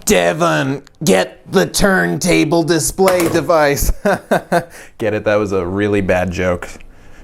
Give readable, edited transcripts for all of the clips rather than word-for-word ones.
Devon, get the turntable display device. Get it? That was a really bad joke.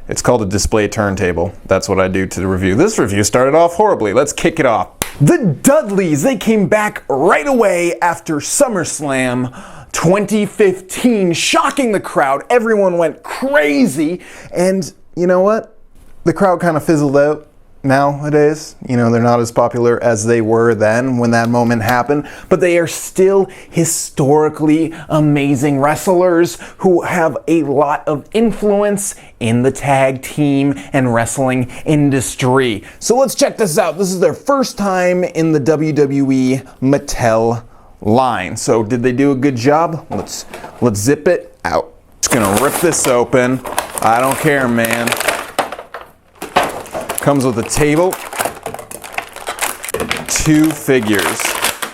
It's called a display turntable. That's what I do to the review. This review started off horribly. Let's kick it off. The Dudleys, they came back right away after SummerSlam 2015, shocking the crowd. Everyone went crazy. And you know what? The crowd kind of fizzled out. Nowadays, they're not as popular as they were then when that moment happened, but they are still historically amazing wrestlers who have a lot of influence in the tag team and wrestling industry. So let's check this out. This is their first time in the WWE Mattel line. So did they do a good job? Let's zip it out. Just gonna rip this open. I don't care, man. Comes with a table, 2 figures.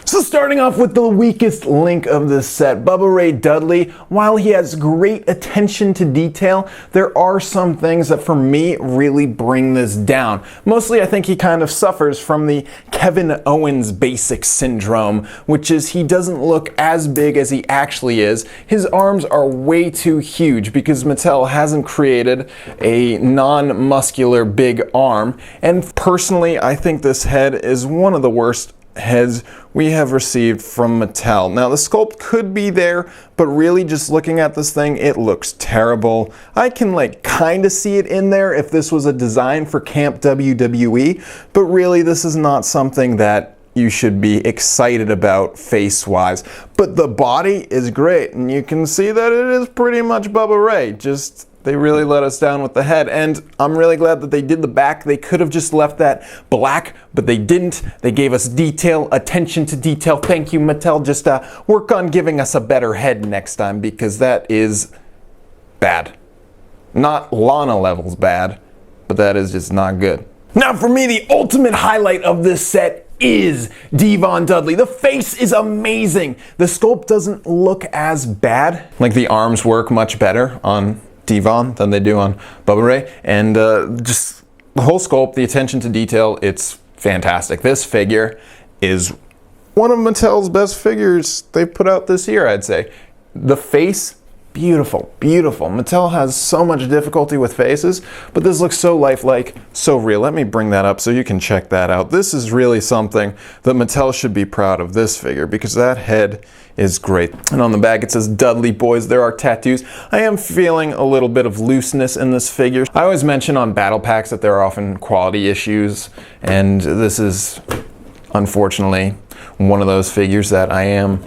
So starting off with the weakest link of this set, Bubba Ray Dudley, while he has great attention to detail, there are some things that for me really bring this down. Mostly I think he kind of suffers from the Kevin Owens basic syndrome, which is he doesn't look as big as he actually is. His arms are way too huge because Mattel hasn't created a non-muscular big arm, and personally I think this head is one of the worst heads we have received from Mattel. Now the sculpt could be there, but really just looking at this thing, it looks terrible. I can kind of see it in there if this was a design for Camp WWE, but really this is not something that you should be excited about face-wise. But the body is great, and you can see that it is pretty much Bubba Ray. Just they really let us down with the head, and I'm really glad that they did the back. They could have just left that black, but they didn't. They gave us detail, attention to detail. Thank you, Mattel. Just work on giving us a better head next time, because that is bad. Not Lana levels bad, but that is just not good. Now for me, the ultimate highlight of this set is D-Von Dudley. The face is amazing. The sculpt doesn't look as bad. The arms work much better on D-Von than they do on Bubba Ray, and just the whole sculpt, the attention to detail, it's fantastic. This figure is one of Mattel's best figures they've put out this year, I'd say. The face, beautiful, beautiful. Mattel has so much difficulty with faces, but this looks so lifelike, so real. Let me bring that up so you can check that out. This is really something that Mattel should be proud of, this figure, because that head is great. And on the back it says Dudley Boyz. There are tattoos. I am feeling a little bit of looseness in this figure. I always mention on battle packs that there are often quality issues, and this is unfortunately one of those figures that I am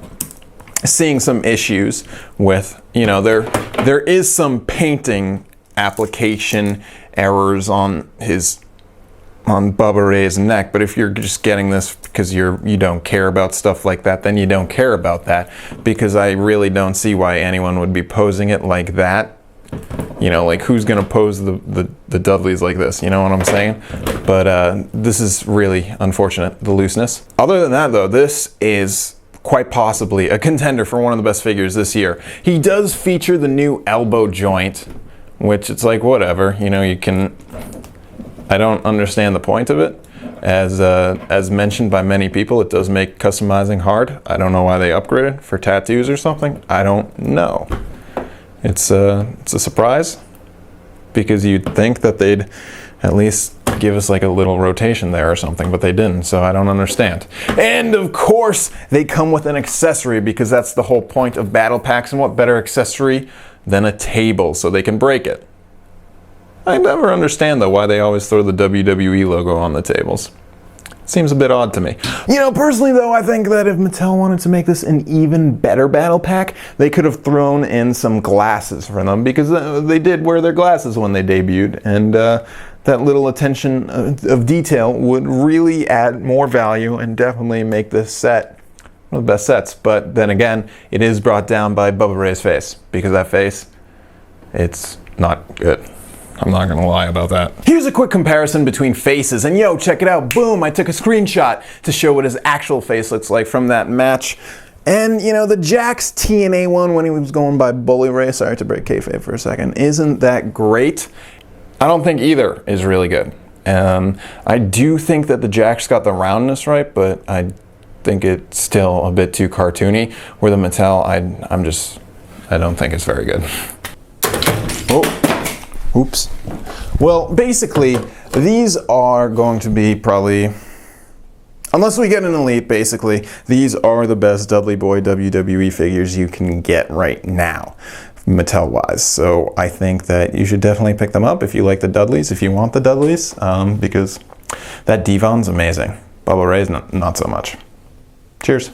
seeing some issues with. There is some painting application errors on Bubba Ray's neck, but if you're just getting this because you don't care about stuff like that, then you don't care about that, because I really don't see why anyone would be posing it like that. Who's gonna pose the Dudleys like this, you know what I'm saying? But this is really unfortunate, the looseness. Other than that though, this is quite possibly a contender for one of the best figures this year. He does feature the new elbow joint, which it's whatever, you can. I don't understand the point of it. As mentioned by many people, it does make customizing hard. I don't know why they upgraded for tattoos or something. I don't know. It's a surprise, because you'd think that they'd at least give us a little rotation there or something, but they didn't, so I don't understand. And of course, they come with an accessory, because that's the whole point of battle packs, and what better accessory than a table so they can break it. I never understand though why they always throw the WWE logo on the tables. Seems a bit odd to me. Personally though, I think that if Mattel wanted to make this an even better battle pack, they could have thrown in some glasses for them, because they did wear their glasses when they debuted, and that little attention of detail would really add more value and definitely make this set one of the best sets. But then again, it is brought down by Bubba Ray's face, because that face, it's not good. I'm not gonna lie about that. Here's a quick comparison between faces, and check it out. Boom, I took a screenshot to show what his actual face looks like from that match. And the Jax TNA one when he was going by Bully Ray, sorry to break kayfabe for a second, isn't that great. I don't think either is really good. I do think that the Jakks got the roundness right, but I think it's still a bit too cartoony. Where the Mattel, I don't think it's very good. Oh, oops. Well, basically, these are going to be probably, unless we get an Elite, basically, these are the best Dudley Boy WWE figures you can get right now, Mattel-wise. So I think that you should definitely pick them up if you like the Dudleys, if you want the Dudleys, because that D-Von's amazing. Bubba Ray's not so much. Cheers.